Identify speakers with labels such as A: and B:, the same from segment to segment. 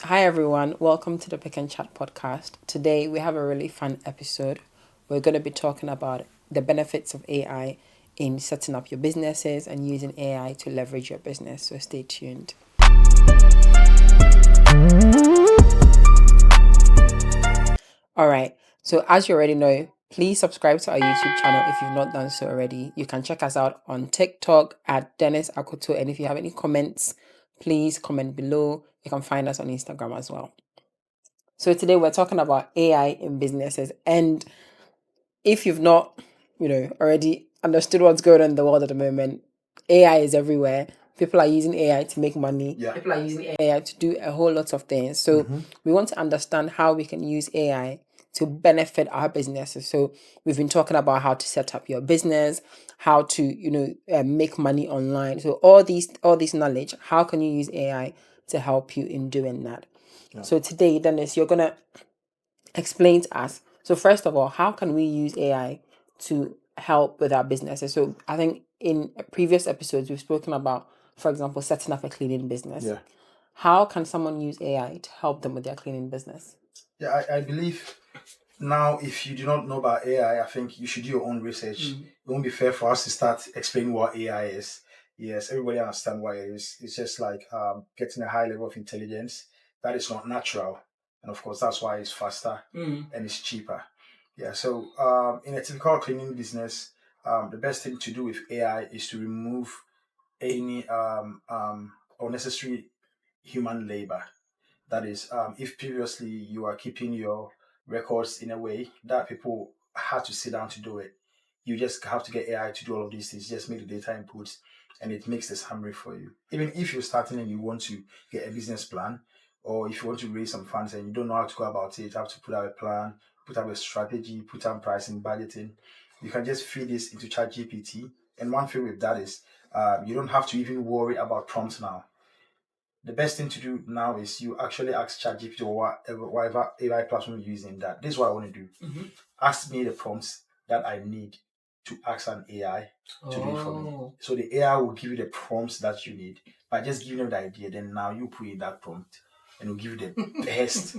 A: Hi everyone, welcome to the Pick and Chat podcast. Today we have a really fun episode. We're going to be talking about the benefits of AI in setting up your businesses and using AI to leverage your business. So stay tuned. All right. So as you already know, please subscribe to our YouTube channel if you've not done so already. You can check us out on TikTok at Dennis Akoto. And if you have any comments, please comment below. You can find us on Instagram as well. So today we're talking about AI in businesses. And if you've not, already understood what's going on in the world at the moment, AI is everywhere. People are using AI to make money.
B: Yeah.
A: People are using AI to do a whole lot of things. So we want to understand how we can use AI to benefit our businesses. So we've been talking about how to set up your business, how to, make money online. So all this knowledge, how can you use AI to help you in doing that?
B: Yeah.
A: So today, Dennis, you're gonna explain to us. So first of all, how can we use AI to help with our businesses? So I think in previous episodes we've spoken about, for example, setting up a cleaning business.
B: Yeah.
A: How can someone use AI to help them with their cleaning business?
B: Yeah, I believe now if you do not know about AI, I think you should do your own research. It won't be fair for us to start explaining what AI is. Yes, everybody understands what it is. It's just like getting a high level of intelligence that is not natural. And of course, that's why it's faster and it's cheaper. Yeah, so in a typical cleaning business, the best thing to do with AI is to remove any unnecessary human labor. That is, if previously you are keeping your records in a way that people had to sit down to do it, you just have to get AI to do all of these things. Just make the data inputs and it makes the summary for you. Even if you're starting and you want to get a business plan, or if you want to raise some funds and you don't know how to go about it, you have to put out a plan, put out a strategy, put out pricing, budgeting. You can just feed this into ChatGPT. And one thing with that is you don't have to even worry about prompts now. The best thing to do now is you actually ask ChatGPT or whatever AI platform you're using that this is what I want to do. Ask me the prompts that I need to ask an AI to do it for me. So the AI will give you the prompts that you need. By just giving them the idea, then now you put in that prompt and it will give you the best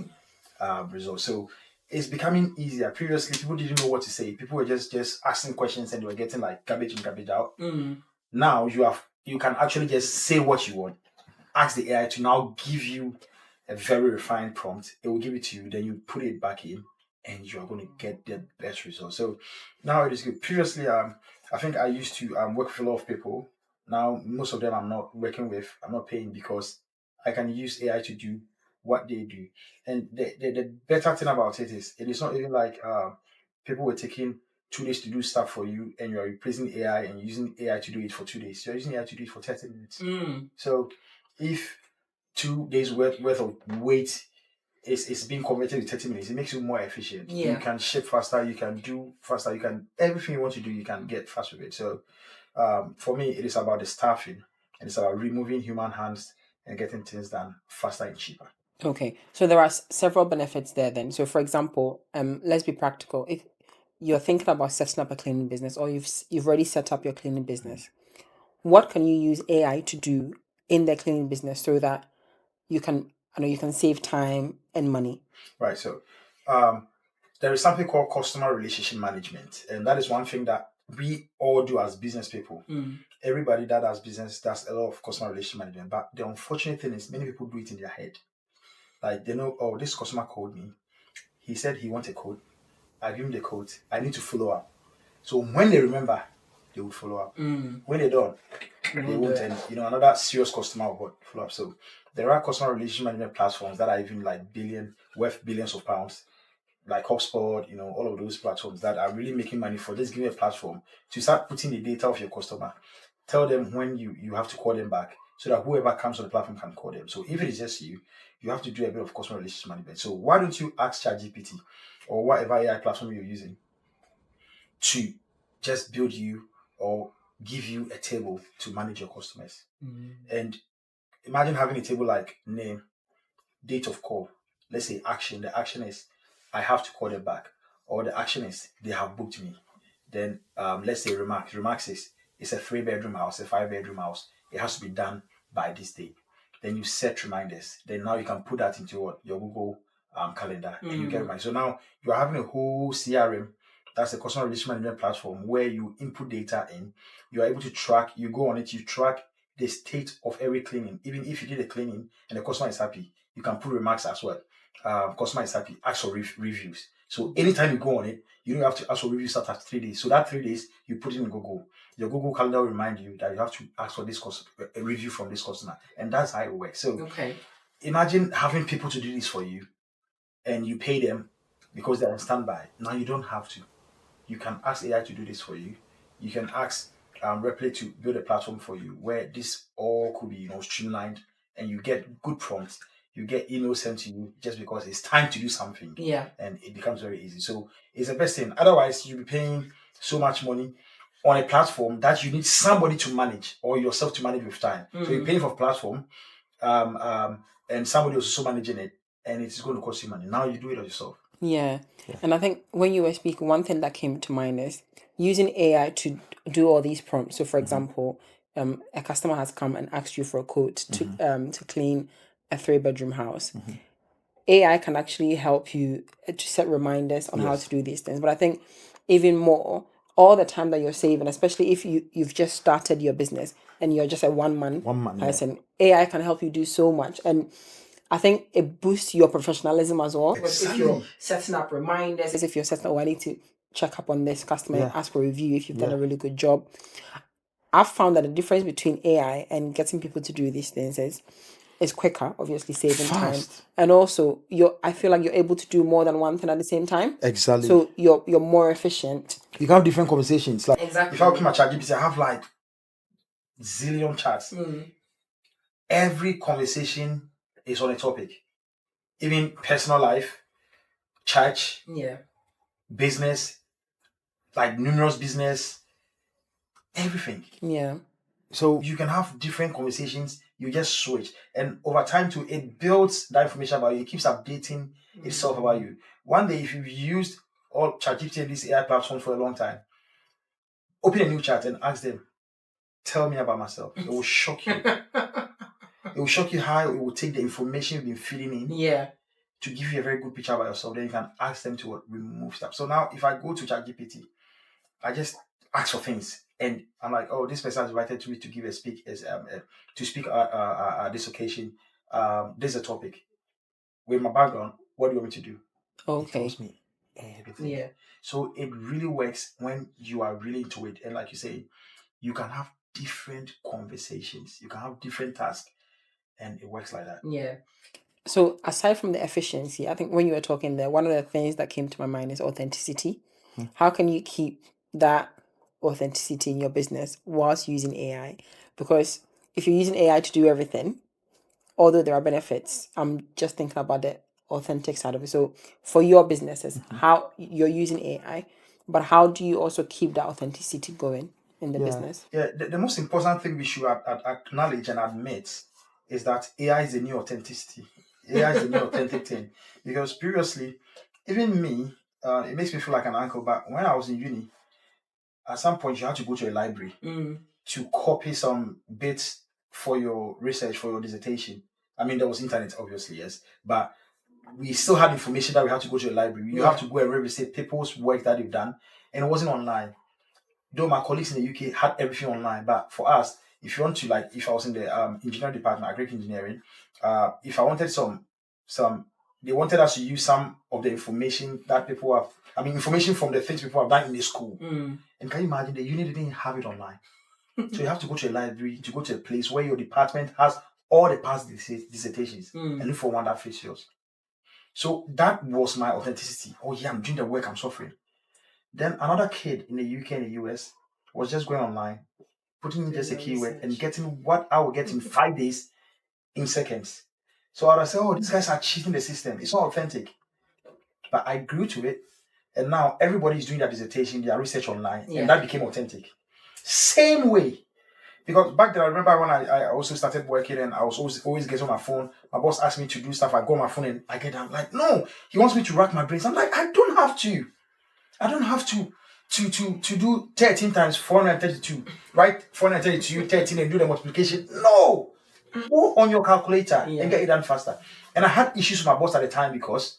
B: result. So it's becoming easier. Previously, people didn't know what to say. People were just asking questions and they were getting like garbage in, garbage out. Now you can actually just say what you want. Ask the AI to now give you a very refined prompt. It will give it to you, then you put it back in, and you are going to get the best result. So now it is good. Previously, I think I used to work with a lot of people. Now most of them I'm not working with. I'm not paying because I can use AI to do what they do. And the better thing about it is not even like people were taking 2 days to do stuff for you, and you are replacing AI and using AI to do it for 2 days. You're using AI to do it for 30 minutes. So if 2 days worth of weight is being converted in 30 minutes, it makes you more efficient. You can ship faster, you can do faster, you can everything you want to do, you can get fast with it. So for me, it is about the staffing and it's about removing human hands and getting things done faster and cheaper.
A: Okay, so there are several benefits there then. So for example, let's be practical. If you're thinking about setting up a cleaning business or you've already set up your cleaning business, what can you use AI to do in the cleaning business so that you can save time and money?
B: Right. So there is something called customer relationship management, and that is one thing that we all do as business people. Everybody that has business does a lot of customer relationship management, but the unfortunate thing is many people do it in their head. Like they know, oh, this customer called me. He said he wants a code. I give him the code. I need to follow up. So when they remember, they will follow up. When they don't, they won't. And another serious customer will follow up. So there are customer relationship management platforms that are even like worth billions of pounds, like HubSpot, all of those platforms that are really making money for just giving a platform to start putting the data of your customer. Tell them when you have to call them back so that whoever comes on the platform can call them. So if it is just you have to do a bit of customer relationship management. So why don't you ask ChatGPT or whatever AI platform you're using to just build you or give you a table to manage your customers? And imagine having a table like name, date of call, let's say action. The action is I have to call them back, or the action is they have booked me. Then let's say remarks. Remarks is it's a 3-bedroom house, a 5-bedroom house. It has to be done by this day. then you set reminders. Then now you can put that into your Google calendar, and you get reminders. So now you are having a whole CRM. That's a customer relationship management platform where you input data in. You are able to track. You go on it. You track the state of every cleaning. Even if you did a cleaning and the customer is happy, you can put remarks as well. Customer is happy. Ask for reviews. So anytime you go on it, you don't have to ask for reviews after 3 days. So that 3 days, you put it in Google. Your Google Calendar will remind you that you have to ask for this a review from this customer, and that's how it works. So imagine having people to do this for you, and you pay them because they're on standby. Now you don't have to. You can ask AI to do this for you. You can ask Reply to build a platform for you where this all could be streamlined, and you get good prompts. You get emails sent to you just because it's time to do something. And it becomes very easy. So it's the best thing. Otherwise, you'll be paying so much money on a platform that you need somebody to manage or yourself to manage with time. So you're paying for a platform and somebody else is also managing it, and it's going to cost you money. Now you do it yourself.
A: Yeah. And I think when you were speaking, one thing that came to mind is using AI to do all these prompts. So, for example, a customer has come and asked you for a quote to clean a 3-bedroom house. AI can actually help you to set reminders on how to do these things. But I think even more, all the time that you're saving, especially if you've just started your business and you're just a one-man person, AI can help you do so much. And I think it boosts your professionalism as well.
B: Exactly.
A: If you're setting up reminders, if you're setting up, I need to check up on this customer, ask for a review if you've done a really good job. I've found that the difference between AI and getting people to do these things is quicker, obviously saving time, and also I feel like you're able to do more than one thing at the same time.
B: Exactly.
A: So you're more efficient.
B: You can have different conversations. Like
A: Exactly.
B: if I open my ChatGPT, I have like zillion chats. Every conversation is on a topic, even personal life, church, business, like numerous business, everything. So you can have different conversations. You just switch, and over time too, it builds that information about you. It keeps updating itself about you. One day, if you've used all ChatGPT and this AI platform for a long time, open a new chat and ask them, "Tell me about myself." It will shock you. It will shock you how it will take the information you've been feeding in to give you a very good picture about yourself. Then you can ask them to remove stuff. So now, if I go to ChatGPT, I just ask for things, and I'm like, "Oh, this person has invited me to give a speak to speak at this occasion. This is a topic. With my background, what do you want me to do?" It tells me everything. So it really works when you are really into it, and like you say, you can have different conversations. You can have different tasks, and it works like that.
A: So aside from the efficiency, I think when you were talking there, one of the things that came to my mind is authenticity. How can you keep that authenticity in your business whilst using AI? Because if you're using AI to do everything, although there are benefits, I'm just thinking about the authentic side of it. So for your businesses, how you're using AI, but how do you also keep that authenticity going in the business?
B: The most important thing we should acknowledge and admit is that AI is the new authenticity. AI is the new authentic thing. Because previously, even me, it makes me feel like an uncle. But when I was in uni, at some point you had to go to a library to copy some bits for your research, for your dissertation. I mean, there was internet, obviously, yes, but we still had information that we had to go to a library. You have to go and revisit people's work that they've done, and it wasn't online. Though my colleagues in the UK had everything online, but for us, if you want to, like, if I was in the engineering department, agric engineering, if I wanted some, they wanted us to use some of the information that people have. I mean, information from the things people have done in the school. And can you imagine the uni didn't have it online? So you have to go to a library, to go to a place where your department has all the past dissertations and look for one that fits yours. So that was my authenticity. Oh yeah, I'm doing the work, I'm suffering. Then another kid in the UK and the US was just going online, putting in just a keyword and getting what I would get in 5 days in seconds. So I would say, oh, these guys are cheating the system. It's not authentic. But I grew to it, and now everybody is doing their dissertation, their research online, and that became authentic. Same way. Because back then, I remember when I also started working and I was always getting on my phone. My boss asked me to do stuff. I go on my phone and I get down. Like, no, he wants me to rack my brains. I'm like, I don't have to. I don't have to do 13 times 432, right? 432, 13 and do the multiplication. No! Go on your calculator
A: Yeah.
B: and get it done faster. And I had issues with my boss at the time because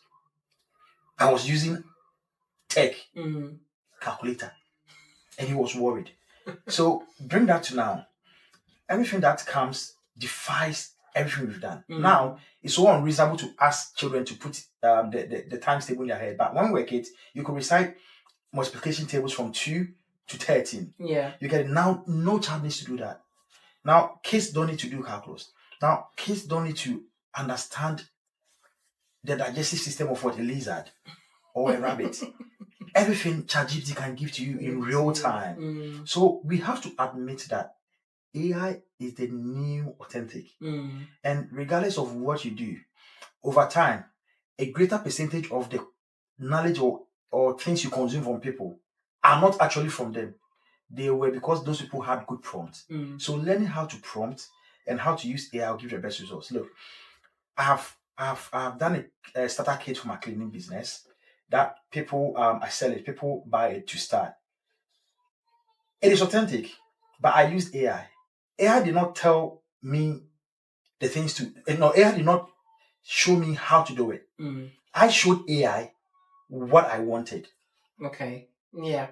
B: I was using tech calculator and he was worried. So bring that to now. Everything that comes defies everything we've done. Now, it's so unreasonable to ask children to put the times table in their head. But when we were kids, you could recite multiplication tables from 2 to 13.
A: Yeah.
B: You get it. Now, no child needs to do that. Now, kids don't need to do calculus. Now, kids don't need to understand the digestive system of what a lizard or a rabbit. Everything ChatGPT can give to you in real time. So we have to admit that AI is the new authentic. And regardless of what you do, over time, a greater percentage of the knowledge or things you consume from people are not actually from them. They were because those people had good prompts. So learning how to prompt and how to use AI will give you the best results. Look, I have done a starter kit for my cleaning business that people I sell it, people buy it to start. It is authentic, but I used AI. AI did not tell me the things to AI did not show me how to do it. I showed AI what I wanted.
A: Okay. Yeah.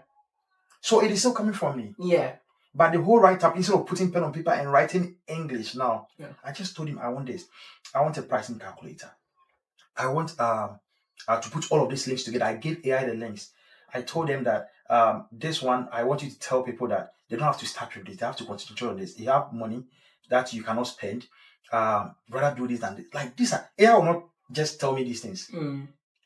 B: So it is still coming from me.
A: Yeah.
B: But the whole write up, instead of putting pen on paper and writing English now, I just told him I want this. I want a pricing calculator. I want to put all of these links together. I gave AI the links. I told them that this one, I want you to tell people that they don't have to start with this. They have to concentrate on this. You have money that you cannot spend. Rather do this than this. Like this, AI will not just tell me these things.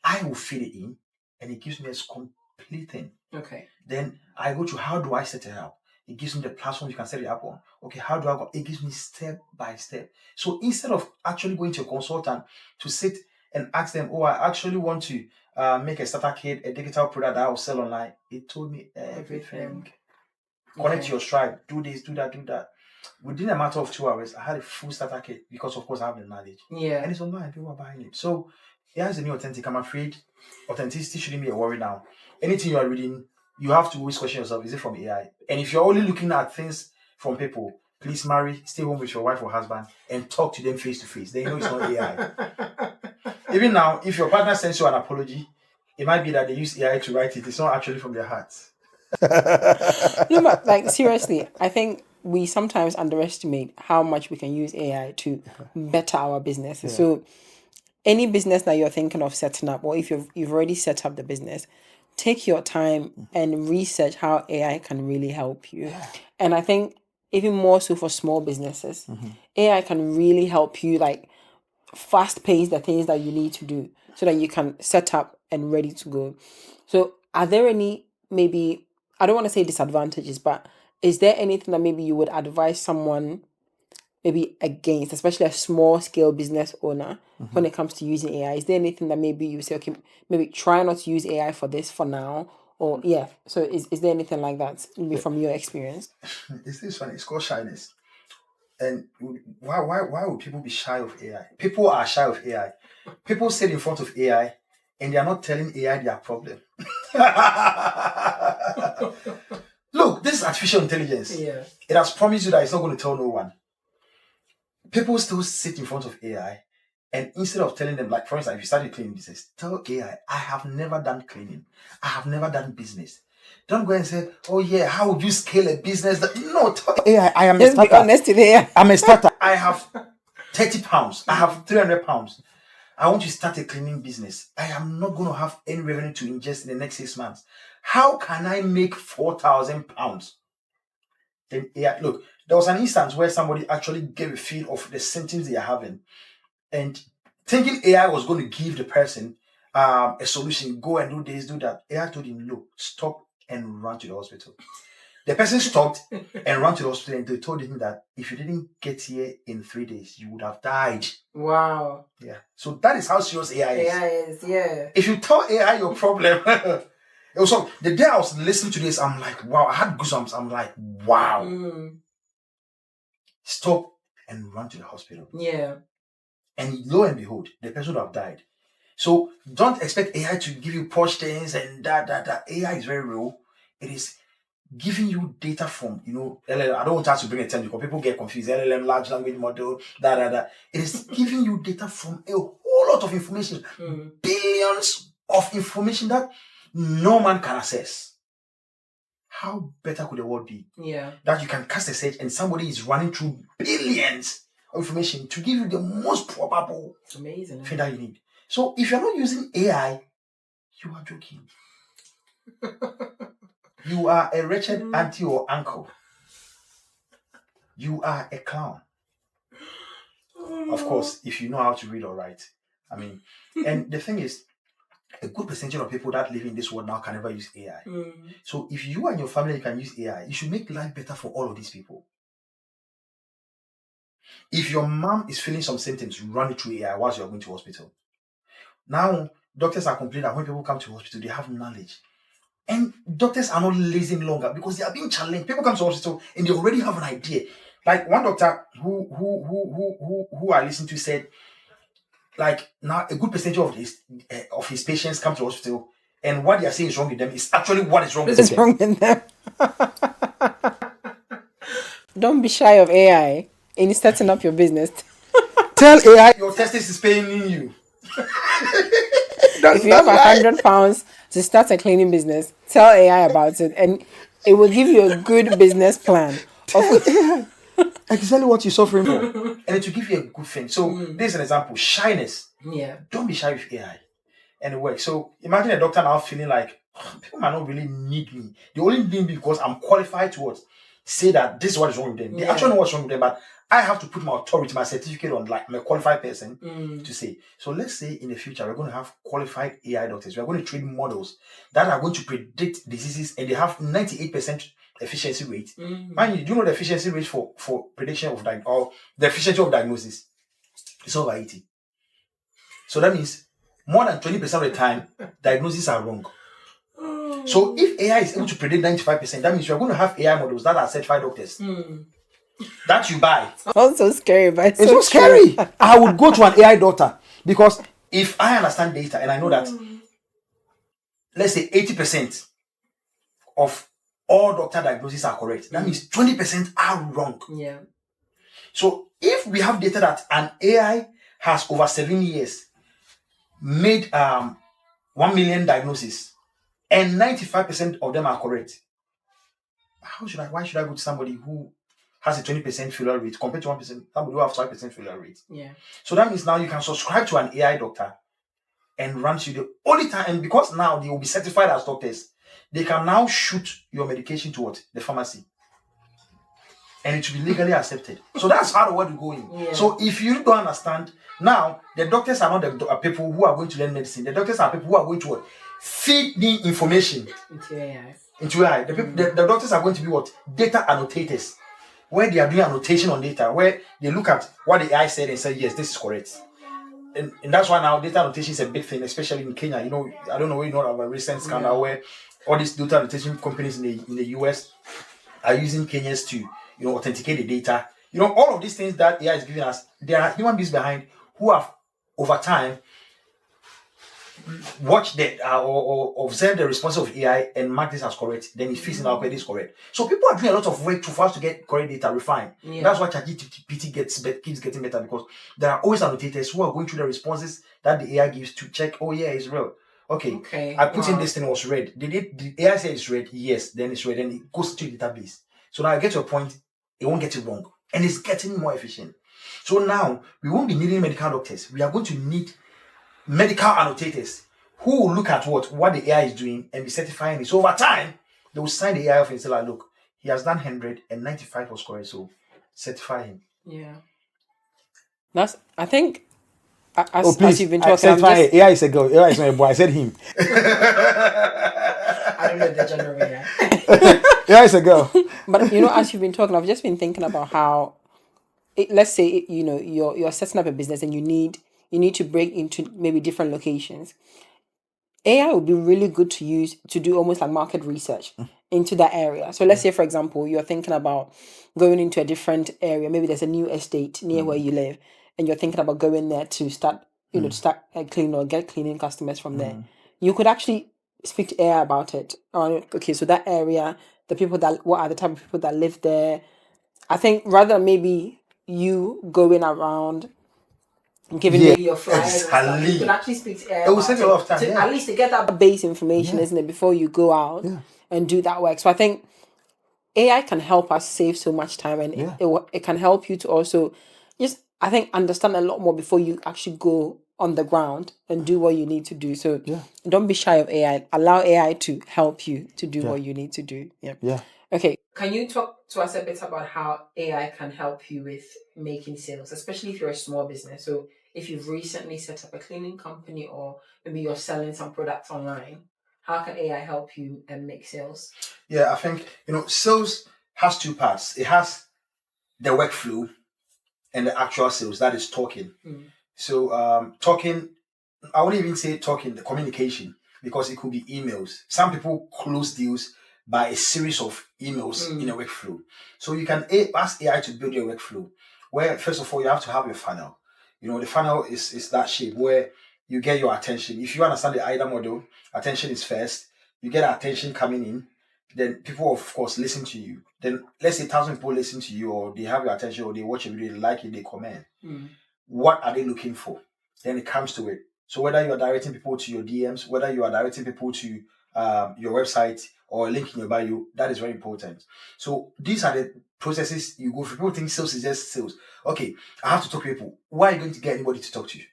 B: I will feed it in, and it gives me a complete thing.
A: Okay.
B: Then I go to how do I set it up? It gives me the platform you can set it up on. Okay, how do I go? It gives me step by step. So instead of actually going to a consultant to sit and ask them, oh, I actually want to make a starter kit, a digital product that I will sell online, it told me everything. Connect to your Stripe, do this, do that, do that. Within a matter of 2 hours, I had a full starter kit because, of course, I have the knowledge.
A: Yeah.
B: And it's online, people are buying it. So, yeah, it's a new authentic. I'm afraid authenticity shouldn't be a worry now. Anything you are reading, you have to always question yourself, is it from AI? And if you're only looking at things from people, please marry, stay home with your wife or husband, and talk to them face to face. They know it's not AI. Even now, if your partner sends you an apology, it might be that they use AI to write it. It's not actually from their hearts.
A: No, but like seriously, I think we sometimes underestimate how much we can use AI to better our business. So any business that you're thinking of setting up, or if you've already set up the business, take your time and research how AI can really help you. And I think even more so for small businesses, AI can really help you like fast pace the things that you need to do so that you can set up and ready to go. So are there any, maybe, I don't want to say disadvantages, but is there anything that maybe you would advise someone maybe against, especially a small scale business owner, when it comes to using AI? Is there anything that maybe you say, okay, maybe try not to use AI for this for now? Or so is there anything like that, maybe from your experience?
B: Is this funny? It's called shyness. And why would people be shy of AI? People are shy of AI. People sit in front of AI and they are not telling AI their problem. Look, this is artificial intelligence.
A: Yeah.
B: It has promised you that it's not going to tell no one. People still sit in front of AI, and instead of telling them, like for instance, if you started cleaning business, tell AI, I have never done cleaning. I have never done business. Don't go and say, oh yeah, how would you scale a business? No, tell AI, I am a
A: Let's be
B: starter.
A: honest today.
B: I'm a starter. I have 30 pounds. I have 300 pounds. I want to start a cleaning business. I am not going to have any revenue to ingest in the next 6 months. How can I make 4,000 pounds? Then, yeah, look, there was an instance where somebody actually gave a feel of the symptoms they are having, and thinking AI was going to give the person a solution, go and do this, do that. AI told him, look, stop and run to the hospital. The person stopped and ran to the hospital, and they told him that if you didn't get here in 3 days, you would have died.
A: Wow.
B: Yeah. So that is how serious AI is.
A: AI is, yeah.
B: If you tell AI your problem, it was so, the day I was listening to this, I'm like, wow, I had goosebumps. I'm like, wow. Stop and run to the hospital.
A: Yeah.
B: And lo and behold, the person would have died. So don't expect AI to give you posh things and that. AI is very real. It is giving you data from, LLM. I don't want us to bring a term because people get confused. LLM, large language model, It is giving you data from a whole lot of information, billions of information that no man can access. How better could the world be?
A: Yeah.
B: That you can cast a search and somebody is running through billions of information to give you the most probable
A: thing
B: that you need. So if you're not using AI, you are joking. You are a wretched auntie or uncle. You are a clown. Of course, if you know how to read or write. I mean, and the thing is, a good percentage of people that live in this world now can never use AI. So if you and your family can use AI, you should make life better for all of these people. If your mom is feeling some symptoms, run it through AI whilst you're going to hospital. Now, doctors are complaining that when people come to hospital, they have knowledge. And doctors are not lazy longer because they are being challenged. People come to hospital and they already have an idea. Like one doctor who I listened to said, like now a good percentage of his patients come to hospital, and what they are saying is wrong with them is actually what is wrong with them.
A: Wrong with them. Don't be shy of AI in setting up your business.
B: Tell AI your testis is paying you.
A: If you have £100 to start a cleaning business, tell AI about it, and it will give you a good business plan.
B: Exactly what you're suffering for, and it will give you a good thing. So this is an example. Shyness.
A: Yeah.
B: Don't be shy with AI, and it works. So imagine a doctor now feeling like people might not really need me. They only need me because I'm qualified to what? Say that this is what is wrong with them. They actually know what's wrong with them, but I have to put my authority, my certificate on, like I'm a qualified person to say. So let's say in the future we're going to have qualified AI doctors. We're going to train models that are going to predict diseases, and they have 98% efficiency rate. Mind you, do you know the efficiency rate for prediction of or the efficiency of diagnosis? It's over 80. So that means more than 20% of the time, diagnoses are wrong. So if AI is able to predict 95%, that means you're going to have AI models that are certified doctors that you buy.
A: Sounds so scary, but
B: it's so scary. I would go to an AI doctor because if I understand data and I know that, let's say 80% of all doctor diagnoses are correct, that means 20% are wrong.
A: Yeah.
B: So if we have data that an AI has over 7 years made 1 million diagnoses and 95% of them are correct, why should I go to somebody who has a 20% failure rate compared to 1%, somebody who has 5% failure rate?
A: Yeah.
B: So that means now you can subscribe to an AI doctor and run you the only time, and because now they will be certified as doctors, they can now shoot your medication to what? The pharmacy. And it will be legally accepted. So that's how the world is going. Yeah. So if you don't understand, now the doctors are not the people who are going to learn medicine. The doctors are people who are going to what? Feed the information
A: into AI.
B: The doctors are going to be what? Data annotators, where they are doing annotation on data, where they look at what the AI said and say, yes, this is correct. And that's why now data annotation is a big thing, especially in Kenya. I don't know where you know about a recent scandal where all these data annotation companies in the US are using Kenyans to authenticate the data. All of these things that AI is giving us, there are human beings behind who have over time watch or observe the response of AI and mark this as correct, then it fits in our this correct. So people are doing a lot of work for us to get correct data refined. Yeah. That's why ChatGPT keeps getting better, because there are always annotators who are going through the responses that the AI gives to check, oh yeah, it's real. Okay. I put in this thing was red. The AI says it's red, yes, then it's red, then it goes to the database. So now I get to a point, it won't get it wrong. And it's getting more efficient. So now we won't be needing medical doctors. We are going to need medical annotators who will look at what the AI is doing and be certifying it. So over time, they will sign the AI off and say, like, look, he has done 100 and 95 was correct, so certify him.
A: Yeah. I think, as you've been talking,
B: AI is a girl, AI is not a boy. I said him.
A: I don't know the gender of AI.
B: AI is a girl.
A: But, as you've been talking, I've just been thinking about how, let's say, you're setting up a business and you need to break into maybe different locations. AI would be really good to use to do almost like market research into that area. So let's say, for example, you're thinking about going into a different area. Maybe there's a new estate near where you live, and you're thinking about going there to start, to start cleaning or get cleaning customers from there. You could actually speak to AI about it. Okay, so that area, what are the type of people that live there. I think rather than maybe you going around giving maybe your flyers and stuff, you could actually speak to AI
B: It will save you a lot of time.
A: at least to get that base information, isn't it, before you go out and do that work. So I think AI can help us save so much time, and it can help you to also just, I think, understand a lot more before you actually go on the ground and do what you need to do. So don't be shy of AI. Allow AI to help you to do what you need to do. Yeah. Okay. Can you talk to us a bit about how AI can help you with making sales, especially if you're a small business? So if you've recently set up a cleaning company, or maybe you're selling some products online, how can AI help you and make sales?
B: Yeah, I think, sales has two parts. It has the workflow and the actual sales, that is talking. So talking, I wouldn't even say talking, the communication, because it could be emails. Some people close deals by a series of emails in a workflow. So you can ask AI to build your workflow, where first of all you have to have your funnel. The funnel is that shape where you get your attention. If you understand the AIDA model, attention is first. You get attention coming in, then people of course listen to you. Then let's say 1,000 people listen to you, or they have your attention, or they watch a video, they like it, they comment. What are they looking for? Then it comes to it. So whether you are directing people to your DMs, whether you are directing people to your website or a link in your bio, that is very important. So these are the processes you go through. People think sales is just sales. Okay, I have to talk to people. Why are you going to get anybody to talk to you?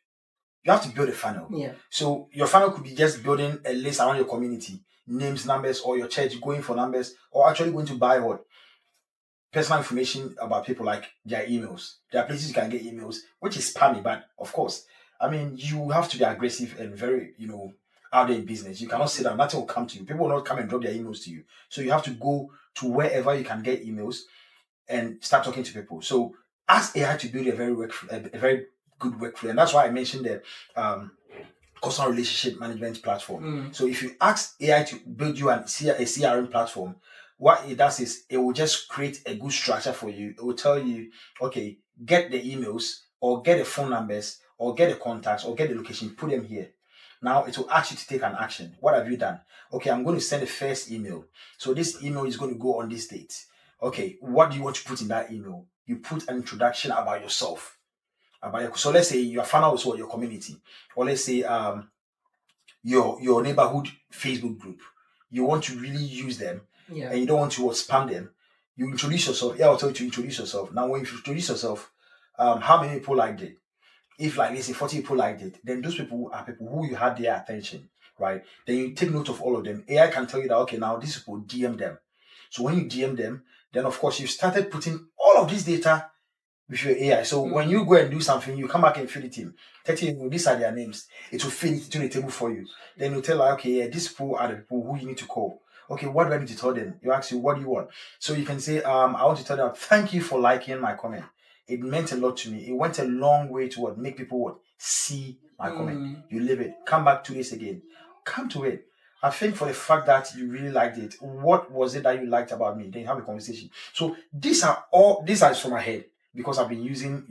B: You have to build a funnel.
A: Yeah.
B: So your funnel could be just building a list around your community, names, numbers, or your church, going for numbers, or actually going to buy what? Personal information about people, like their emails. There are places you can get emails, which is spammy, but of course, I mean, you have to be aggressive and very, out there in business. You cannot sit down, nothing will come to you. People will not come and drop their emails to you. So you have to go to wherever you can get emails and start talking to people. So ask AI to build a very good workflow. And that's why I mentioned the customer relationship management platform. So if you ask AI to build you a CRM platform, what it does is it will just create a good structure for you. It will tell you, okay, get the emails, or get the phone numbers, or get the contacts, or get the location, put them here. Now it will ask you to take an action. What have you done? Okay, I'm going to send the first email. So this email is going to go on this date. Okay, what do you want to put in that email? You put an introduction about yourself. So let's say your funnel is what, your community, or let's say your neighborhood Facebook group. You want to really use them, and you don't want to spam them. You introduce yourself. Yeah, I'll tell you to introduce yourself. Now, when you introduce yourself, how many people liked it? If, like, let's say 40 people liked it, then those people are people who you had their attention, right? Then you take note of all of them. AI can tell you that, okay, now these people, DM them. So when you DM them, then of course you've started putting all of this data with your AI. So when you go and do something, you come back and feed it in. 30, these are their names. It will feed it to the table for you. Then you tell like, okay, yeah, these people are the people who you need to call. Okay, what do I need to tell them? You ask you, what do you want? So you can say, I want to tell them, thank you for liking my comment. It meant a lot to me. It went a long way to make people see my comment. You leave it. Come back 2 days again. Come to it. I think for the fact that you really liked it, what was it that you liked about me? Then you have a conversation. So these are from my head, because I've been using,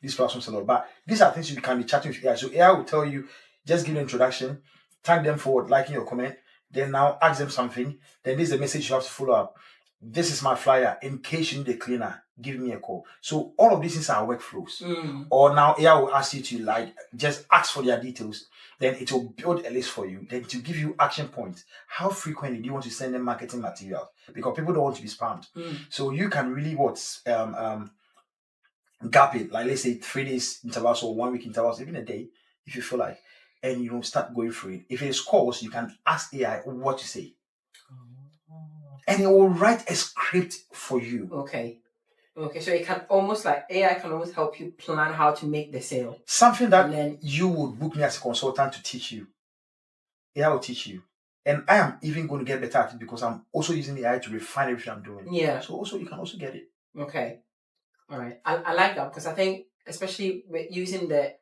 B: these platforms a lot. But these are things you can be chatting with AI. So AI will tell you, just give an introduction, thank them for liking your comment, then now ask them something, then this is the message you have to follow up. This is my flyer. In case you need a cleaner, give me a call. So all of these things are workflows. Or now AI will ask you to just ask for their details. Then it will build a list for you. Then to give you action points. How frequently do you want to send them marketing material? Because people don't want to be spammed. So you can really gap it, like let's say 3 days intervals or 1 week intervals, even a day, if you feel like, and start going through it. If it is calls, you can ask AI what to say, and it will write a script for you.
A: Okay, so it can almost AI can almost help you plan how to make the sale.
B: Something that you would book me as a consultant to teach you. AI will teach you. And I am even going to get better at it, because I'm also using AI to refine everything I'm doing.
A: Yeah.
B: So also you can also get it.
A: Okay. All right. I like that, because I think, especially with using the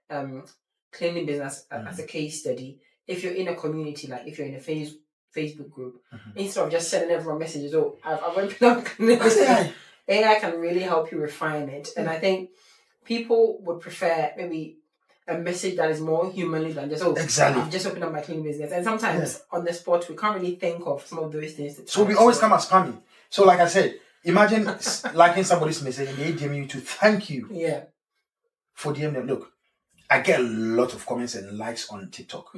A: cleaning business as a case study, if you're in a community, like if you're in a Facebook group, instead of just sending everyone messages, I've opened up cleaning business, AI can really help you refine it. And I think people would prefer maybe a message that is more humanly than just,
B: exactly,
A: I've just opened up my cleaning business. And sometimes on the spot, we can't really think of some of those things.
B: So we always come as spammy. So, like I said, imagine liking somebody's message and they DM you to thank you for DM them. Look, I get a lot of comments and likes on TikTok.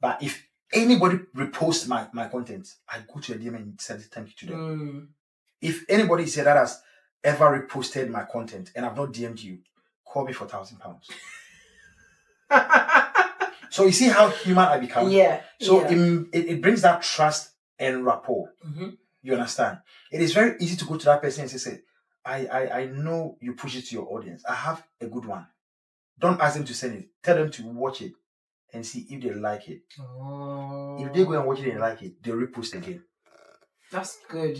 B: But if anybody reposts my content, I go to a DM and send thank you to them. If anybody said that has ever reposted my content and I've not DM'd you, call me for £1,000. So you see how human I become? So it brings that trust and rapport. You understand? It is very easy to go to that person and say, I know you push it to your audience. I have a good one. Don't ask them to send it. Tell them to watch it and see if they like it. If they go and watch it and like it, they'll repost again.
A: That's good,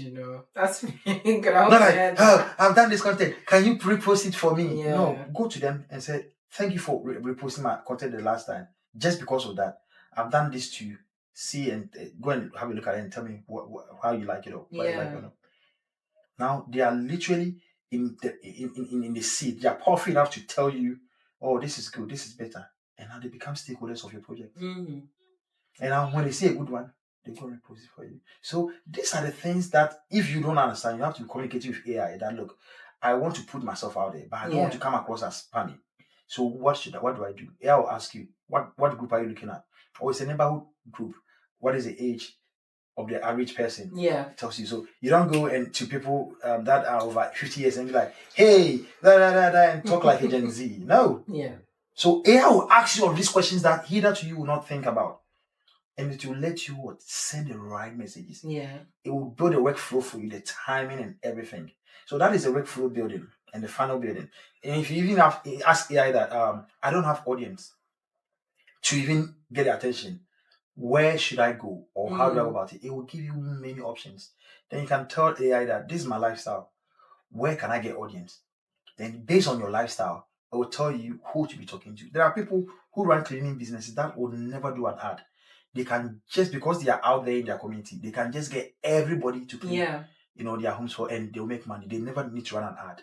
A: That's really good.
B: Not like, oh, I've done this content. Can you repost it for me? No, go to them and say, thank you for reposting my content the last time. Just because of that, I've done this to see and go and have a look at it and tell me how you like it or why you like it or not. Now they are literally in the seed. They are powerful enough to tell you, oh, this is good, this is better, and now they become stakeholders of your project. And now when they see a good one, they go and repost it for you. So these are the things that if you don't understand, you have to communicate with AI. That look, I want to put myself out there, but I don't want to come across as spammy. So what do I do? AI will ask you, what group are you looking at? Or it's a neighborhood group. What is the age of the average person? It tells you. So you don't go and to people that are over 50 years and be like, hey, and talk like a Gen Z. No. So AI will ask you all these questions that hitherto you will not think about. And it will let you send the right messages. It will build a workflow for you, the timing and everything. So that is the workflow building and the funnel building. And if you even ask AI that I don't have audience to even get the attention, where should I go or how do I go about it? It will give you many options. Then you can tell AI that this is my lifestyle. Where can I get audience? Then based on your lifestyle, it will tell you who to be talking to. There are people who run cleaning businesses that will never do an ad. They can just, because they are out there in their community, they can just get everybody to clean their homes and they'll make money. They never need to run an ad.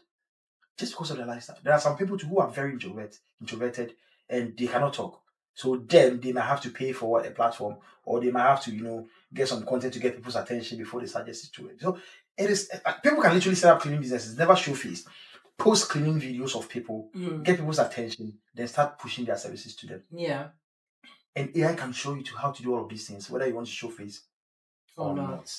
B: Just because of their lifestyle. There are some people too who are very introverted and they cannot talk. So then they might have to pay for a platform, or they might have to, get some content to get people's attention before they suggest it to it. So it is people can literally set up cleaning businesses, never show face, post cleaning videos of people, get people's attention, then start pushing their services to them. And AI can show you how to do all of these things, whether you want to show face or not.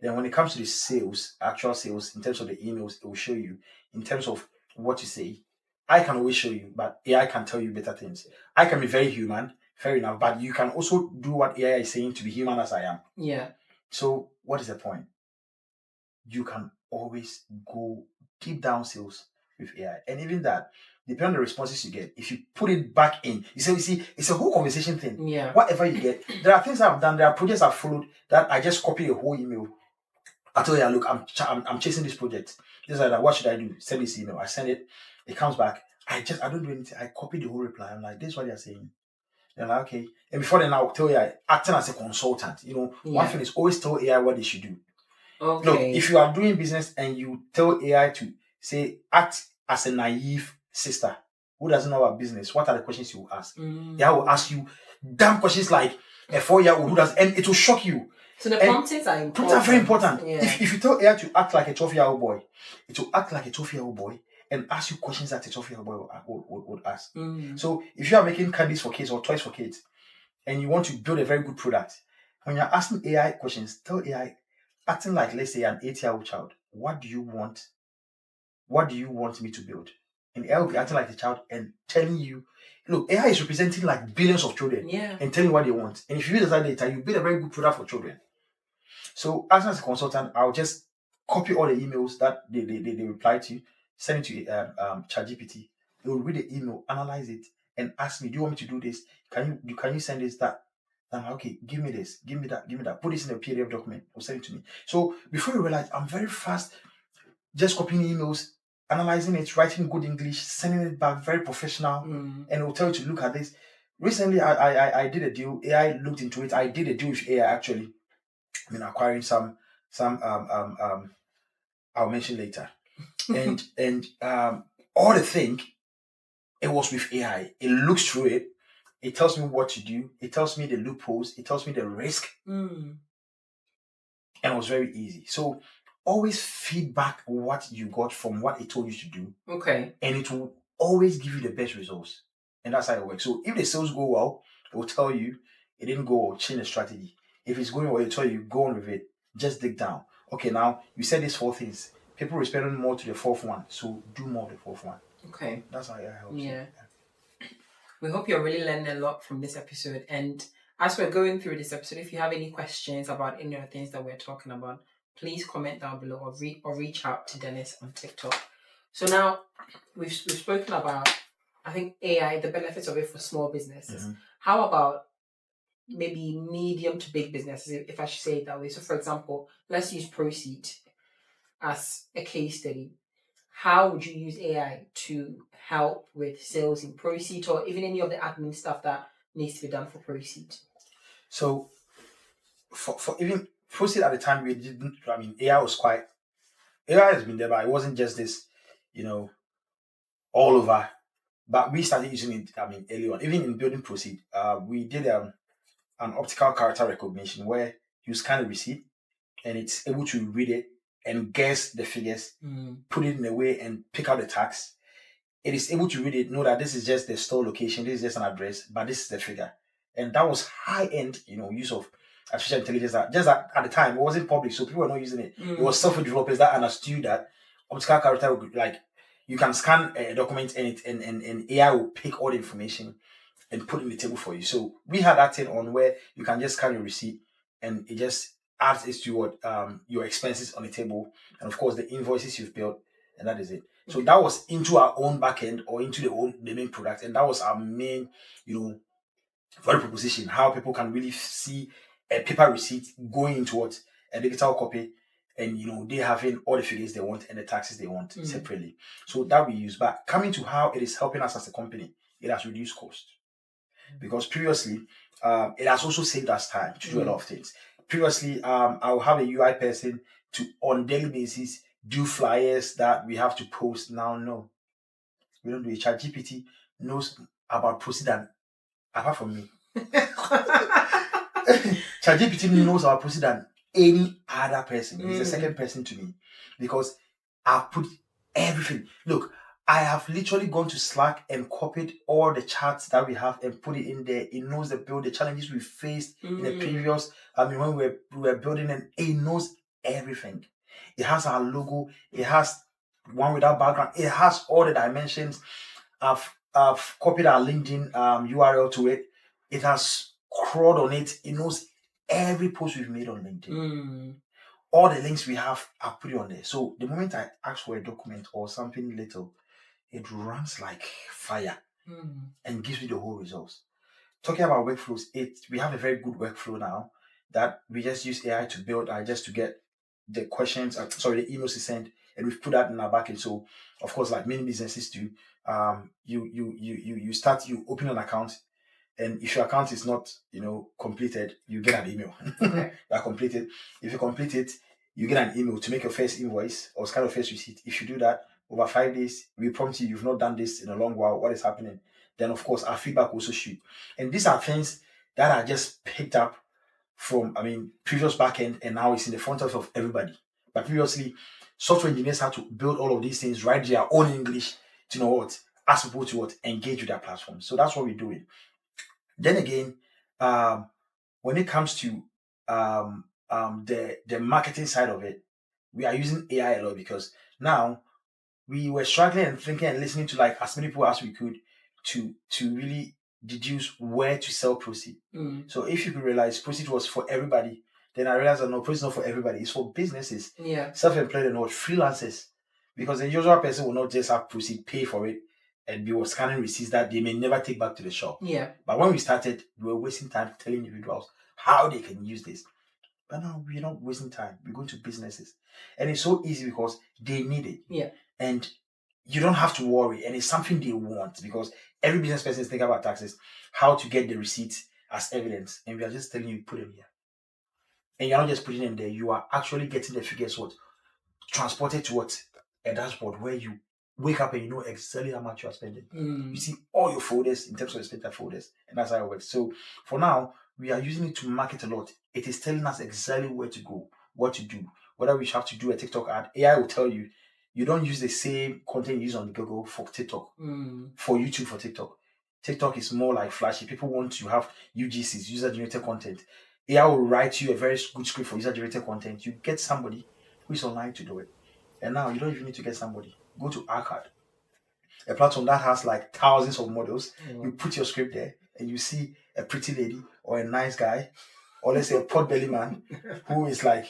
B: Then when it comes to the sales, actual sales, in terms of the emails, it will show you. In terms of what you say, I can always show you, but AI can tell you better things. I can be very human, fair enough, but you can also do what AI is saying to be human as I am. So what is the point? You can always go deep down sales with AI. And even that, depending on the responses you get, if you put it back in, you see, it's a whole conversation thing. Whatever you get, there are things I've done, there are projects I've followed that I just copy a whole email. I tell you, look, I'm chasing this project. Just like that, what should I do? Send this email. I send it, it comes back. I don't do anything. I copy the whole reply. I'm like, this is what they're saying. They're like, okay. And before then, I'll tell you, acting as a consultant. One thing is always tell AI what they should do. Look, if you are doing business and you tell AI to say act as a naive sister who doesn't know about business, what are the questions you will ask? AI will ask you damn questions like a 4-year-old who does, and it will shock you.
A: So the promptings are important.
B: Prompts are very important. If you tell AI to act like a 12-year-old boy, it will act like a 12-year-old boy and ask you questions that a 12-year-old boy would ask. So if you are making candies for kids or toys for kids and you want to build a very good product, when you're asking AI questions, tell AI, acting like, let's say, an 8-year-old child, what do you want me to build? And AI will be acting like a child and telling you, look, AI is representing like billions of children and telling you what they want. And if you use that data, you build a very good product for children. So as a consultant, I'll just copy all the emails that they reply to, send it to ChatGPT. It will read the email, analyze it, and ask me, do you want me to do this? Can you send this, that? I'm like, okay, give me this, give me that. Put this in a PDF document or send it to me. So before you realize, I'm very fast, just copying emails, analyzing it, writing good English, sending it back, very professional, and it will tell you to look at this. Recently, I did a deal. AI looked into it. I did a deal with AI actually. I mean, acquiring some I'll mention later. and all the thing, it was with AI. It looks through it. It tells me what to do. It tells me the loopholes. It tells me the risk. And it was very easy. So always feedback what you got from what it told you to do.
A: Okay.
B: And it will always give you the best results. And that's how it works. So if the sales go well, it will tell you it didn't go well, change the strategy. If it's going well, it will tell you go on with it. Just dig down. Okay, now you said these 4 things. People responding more to the 4th one. So do more of the 4th one.
A: Okay.
B: That's how it helps.
A: Yeah. We hope you're really learning a lot from this episode. And as we're going through this episode, if you have any questions about any of the things that we're talking about, please comment down below or reach out to Dennis on TikTok. So now we've spoken about, I think, AI, the benefits of it for small businesses.
B: Mm-hmm.
A: How about maybe medium to big businesses, if I should say it that way? So for example, let's use Proceight as a case study. How would you use AI to help with sales in Proceight, or even any of the admin stuff that needs to be done for Proceight?
B: So for even Proceight at the time, we didn't, I mean, AI has been there, but it wasn't just this, all over. But we started using it, early on. Even in building Proceight, we did an optical character recognition where you scan a receipt and it's able to read it and guess the figures, put it in a way and pick out the tax. It is able to read it, know that this is just the store location, this is just an address, but this is the figure. And that was high-end, use of artificial intelligence. Just at the time, it wasn't public, so people were not using it. It was software developers that understood that optical character, like you can scan a document and AI will pick all the information and put it in the table for you. So we had that thing on where you can just scan your receipt and it just adds it to what your expenses on the table, and of course the invoices you've built, and that is it. So that was into our own backend or into the main product, and that was our main, value proposition. How people can really see a paper receipt going into what a digital copy, and they having all the figures they want and the taxes they want separately. So that we use. But coming to how it is helping us as a company, it has reduced cost. Because previously, it has also saved us time to do a lot of things. Previously, I will have a UI person to, on daily basis, do flyers that we have to post. Now, no. We don't do it. ChatGPT knows about Proceight than, apart from me. ChatGPT knows about Proceight than any other person. He's the second person to me. Because I've put everything. Look, I have literally gone to Slack and copied all the charts that we have and put it in there. It knows the challenges we faced in the previous, when we were building, and it knows everything. It has our logo. It has one without background. It has all the dimensions. I've copied our LinkedIn URL to it. It has crawled on it. It knows every post we've made on LinkedIn. All the links we have, I've put it on there. So the moment I ask for a document or something little, it runs like fire and gives me the whole results. Talking about workflows, we have a very good workflow now that we just use AI to build, just to get the questions, the emails to send, and we've put that in our backend. So, of course, like many businesses do, you open an account, and if your account is not, completed, you get an email.
A: Okay.
B: That completed. If you complete it, you get an email to make your first invoice or scan your first receipt. If you do that over 5 days, we prompt you've not done this in a long while. What is happening? Then, of course, our feedback also shoot. And these are things that are just picked up from, previous backend, and now it's in the front office of everybody. But previously, software engineers had to build all of these things, write their own English to know what, ask people to engage with their platform. So that's what we're doing. Then again, when it comes to the marketing side of it, we are using AI a lot, because now we were struggling and thinking and listening to like as many people as we could to really deduce where to sell Proceight. So if you could realize Proceight was for everybody, then I realized that no, Proceight is not for everybody. It's for businesses, self-employed and not freelancers, because the usual person will not just have Proceight, pay for it, and we were scanning receipts that they may never take back to the shop. But when we started, we were wasting time telling individuals how they can use this. But now we're not wasting time. We're going to businesses. And it's so easy because they need it. And you don't have to worry. And it's something they want, because every business person is thinking about taxes, how to get the receipts as evidence. And we are just telling you, put them here. And you're not just putting them there. You are actually getting the figures transported to a dashboard where you wake up and you know exactly how much you are spending. You see all your folders in terms of expected folders, and that's how it works. So for now, we are using it to market a lot. It is telling us exactly where to go, what to do, whether we have to do a TikTok ad, AI will tell you, you don't use the same content you use on Google for TikTok, for YouTube, for TikTok. TikTok is more like flashy. People want to have UGCs, user generated content. AI will write you a very good script for user generated content. You get somebody who is online to do it. And now you don't even need to get somebody. Go to Arcad, a platform that has like thousands of models. You put your script there and you see a pretty lady or a nice guy, or let's say a pot belly man who is like,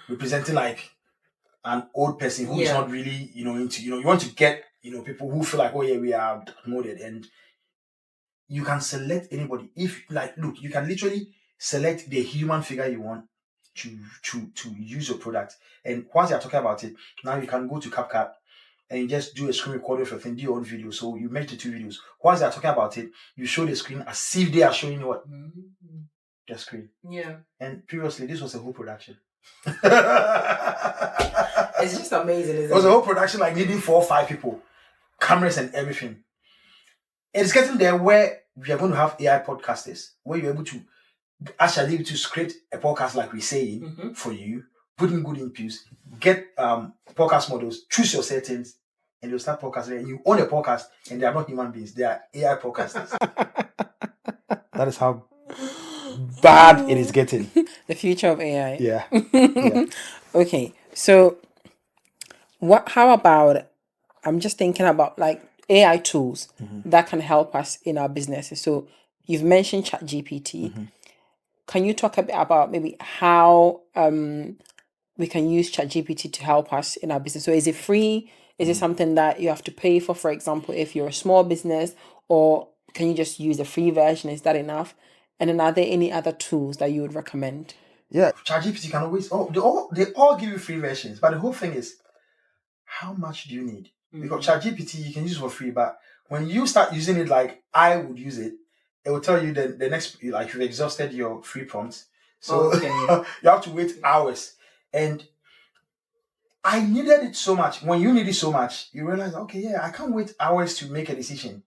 B: representing like an old person who is not really, into, you want to get, people who feel like, oh yeah, we are molded, and you can select anybody. If like, look, you can literally select the human figure you want to use your product. And once you're talking about it, now you can go to CapCut and you just do a screen recording of your thing, do your own video. So you make the two videos. Once they're talking about it, you show the screen as if they are showing you what? The screen. Yeah. And previously, this was a whole production.
A: It's just amazing, isn't it?
B: It was a whole production, like needing 4 or 5 people, cameras and everything. It's getting there where we are going to have AI podcasters, where you're able to actually able to script a podcast like we're saying for you, put in good inputs, get podcast models, choose your settings, and you'll start podcasting. And you own a podcast, and they are not human beings; they are AI podcasters. That is how bad it is getting.
A: The future of AI.
B: Yeah. Yeah.
A: Okay, so how about, I'm just thinking about like AI tools that can help us in our businesses. So you've mentioned ChatGPT. Can you talk a bit about maybe how we can use ChatGPT to help us in our business? So is it free? Is it something that you have to pay for example, if you're a small business, or can you just use the free version? Is that enough? And then are there any other tools that you would recommend?
B: Yeah, ChatGPT can always, they all give you free versions, but the whole thing is, how much do you need? Because ChatGPT you can use for free, but when you start using it like I would use it, it will tell you the next, like you've exhausted your free prompts. So you have to wait hours. And I needed it so much. When you need it so much, you realize, okay, yeah, I can't wait hours to make a decision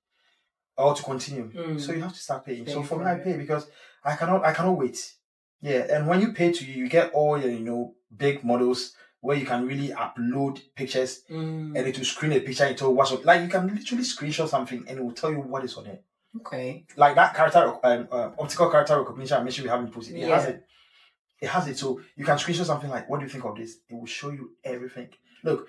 B: or to continue. So you have to start paying. So for me, I pay because I cannot wait. Yeah, and when you pay you get all your big models where you can really upload pictures and it will screen a picture into WhatsApp. Like you can literally screenshot something and it will tell you what is on it.
A: Okay.
B: Like that optical character recognition I mentioned we have in Proceight. It has it. It has it. So you can screenshot something like, what do you think of this? It will show you everything. Look,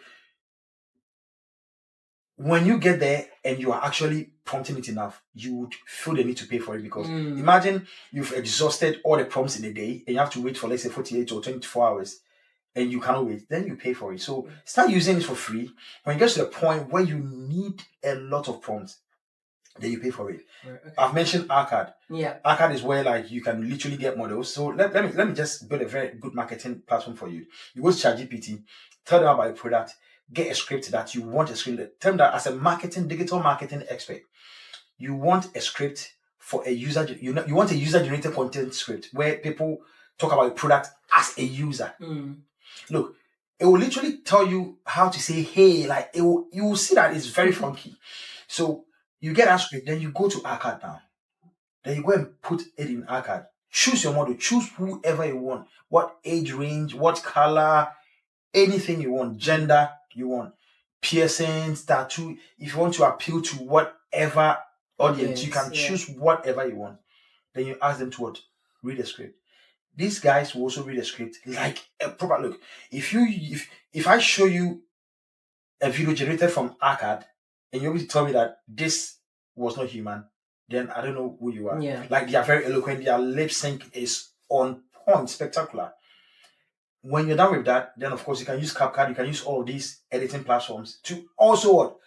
B: when you get there and you are actually prompting it enough, you would feel the need to pay for it because imagine you've exhausted all the prompts in a day and you have to wait for, let's say, 48 or 24 hours and you cannot wait. Then you pay for it. So start using it for free. When you get to the point where you need a lot of prompts, then you pay for it. Right, okay. I've mentioned Arcad. Yeah. Arcad is where like you can literally get models. So let me just build a very good marketing platform for you. You go to ChatGPT, tell them about your product, get a script that you want a script. Tell them that as a digital marketing expert, you want a script for a user. You want a user-generated content script where people talk about a product as a user. Look, it will literally tell you how to say hey. Like you will see that it's very funky. So you get that script, then you go to Arcad now. Then you go and put it in Arcad. Choose your model. Choose whoever you want. What age range, what color, anything you want. Gender you want. Piercings, tattoo. If you want to appeal to whatever audience, you can choose whatever you want. Then you ask them to what? Read the script. These guys will also read the script like a proper look. If I show you a video generated from Arcad and you're able to tell me that this was not human, then I don't know who you are. Yeah. Like they are very eloquent, their lip sync is on point, spectacular. When you're done with that, then of course you can use CapCut, you can use all of these editing platforms to also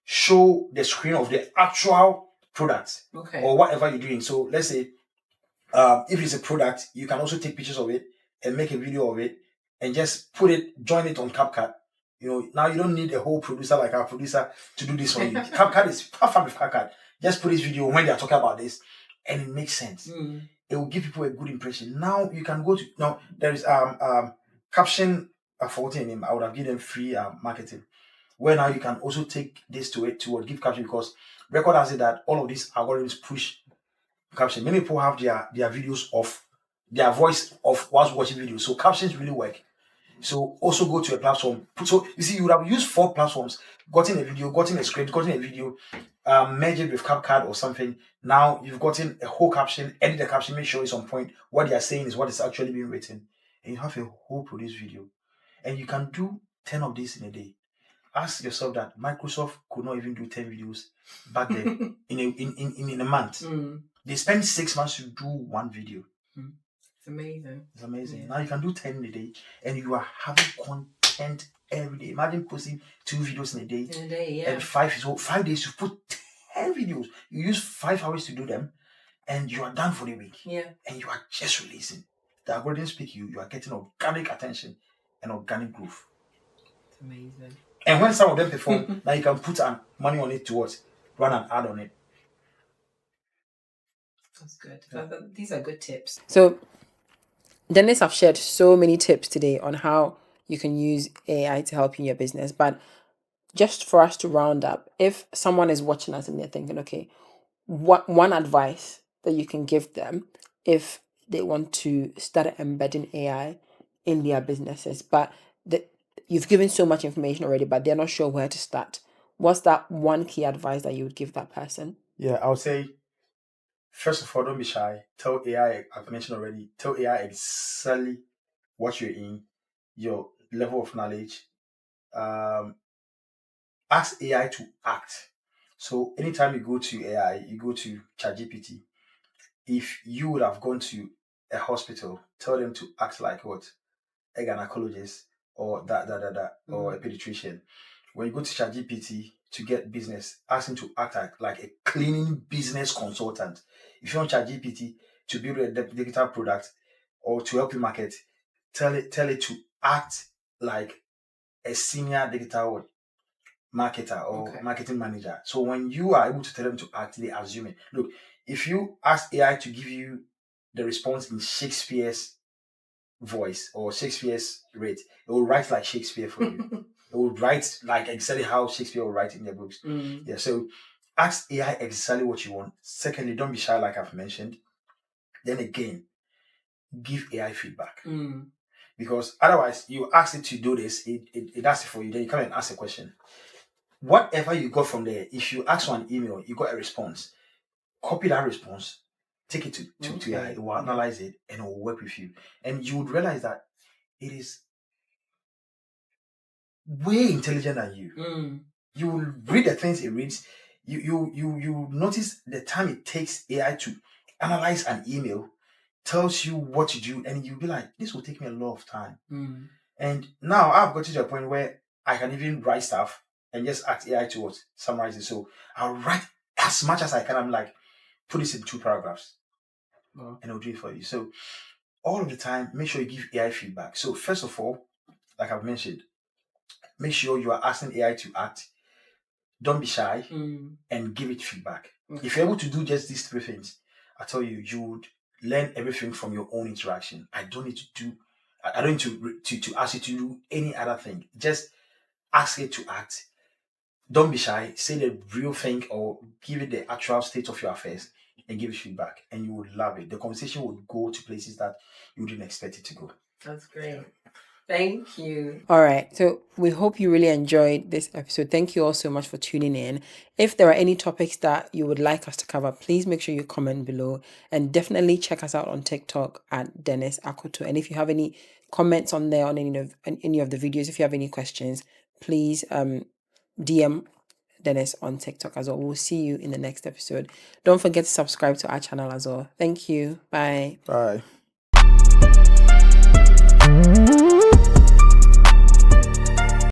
B: show the screen of the actual product or whatever you're doing. So let's say if it's a product, you can also take pictures of it and make a video of it and just join it on CapCut. Now you don't need a whole producer like our producer to do this for you. CapCut is perfect with CapCut. Just put this video when they are talking about this, and it makes sense. It will give people a good impression. Now you can go to there is caption. I forgot the name. I would have given them free marketing. Where now you can also take this to give caption because record has it that all of these algorithms push caption. Many people have their videos off. their voice of whilst watching videos. So captions really work. So also go to a platform. So you see, you would have used 4 platforms, gotten a video, gotten a script, gotten a video, merge it with CapCut or something. Now you've gotten a whole caption, edit the caption, make sure it's on point. What they are saying is what is actually being written. And you have a whole produced video. And you can do 10 of these in a day. Ask yourself that Microsoft could not even do 10 videos back then in a month. They spent 6 months to do one video.
A: It's amazing.
B: It's amazing. Yeah. Now you can do 10 in a day and you are having content every day. Imagine posting 2 videos in a day.
A: Yeah.
B: And 5 days you put 10 videos. You use 5 hours to do them and you are done for the week.
A: Yeah.
B: And you are just releasing. The algorithms pick you. You are getting organic attention and organic growth.
A: It's amazing.
B: And when some of them perform, now you can put money on it towards run an ad on it.
A: That's good. Yeah. These are good tips. So Dennis have shared so many tips today on how you can use AI to help you in your business. But just for us to round up, if someone is watching us and they're thinking, okay, what one advice that you can give them if they want to start embedding AI in their businesses, but you've given so much information already, but they're not sure where to start. What's that one key advice that you would give that person?
B: Yeah, I would say, first of all, don't be shy. Tell AI, I've mentioned already, tell AI exactly what you're in, your level of knowledge. Ask AI to act. So anytime you go to AI, you go to ChatGPT. If you would have gone to a hospital, tell them to act like what? A gynecologist or or a pediatrician. When you go to ChatGPT to get business, ask him to act like a cleaning business consultant. If you want ChatGPT to build a digital product or to help you market, tell it to act like a senior digital marketer or marketing manager. So when you are able to tell them to act, they assume it. Look, if you ask AI to give you the response in Shakespeare's voice or Shakespeare's rate, it will write like Shakespeare for you. It will write like exactly how Shakespeare will write in their books. Yeah, so ask AI exactly what you want. Secondly, don't be shy, like I've mentioned. Then again, give AI feedback. Because otherwise, you ask it to do this, it asks it for you, then you come and ask a question. Whatever you got from there, if you ask for an email, you got a response, copy that response, take it to AI, it will analyze it and it will work with you. And you would realize that it is way intelligent than you. You will read the things it reads. You notice the time it takes AI to analyze an email, tells you what to do, and you'll be like, this will take me a lot of time. And now I've got to a point where I can even write stuff and just ask AI to summarize it. So I'll write as much as I can. I'm like, put this in 2 paragraphs. And it'll do it for you. So all of the time, make sure you give AI feedback. So first of all, like I've mentioned, make sure you are asking AI to act. Don't be shy and give it feedback. If you're able to do just these 3 things, I tell you, you would learn everything from your own interaction. I don't need to ask you to do any other thing. Just ask it to act. Don't be shy. Say the real thing or give it the actual state of your affairs and give it feedback. And you would love it. The conversation would go to places that you didn't expect it to go.
A: That's great. Thank you. All right. So we hope you really enjoyed this episode. Thank you all so much for tuning in. If there are any topics that you would like us to cover, please make sure you comment below and definitely check us out on TikTok at Dennis Akoto. And if you have any comments on there on any of the videos, if you have any questions, please DM Dennis on TikTok as well. We'll see you in the next episode. Don't forget to subscribe to our channel as well. Thank you. Bye.
B: Bye.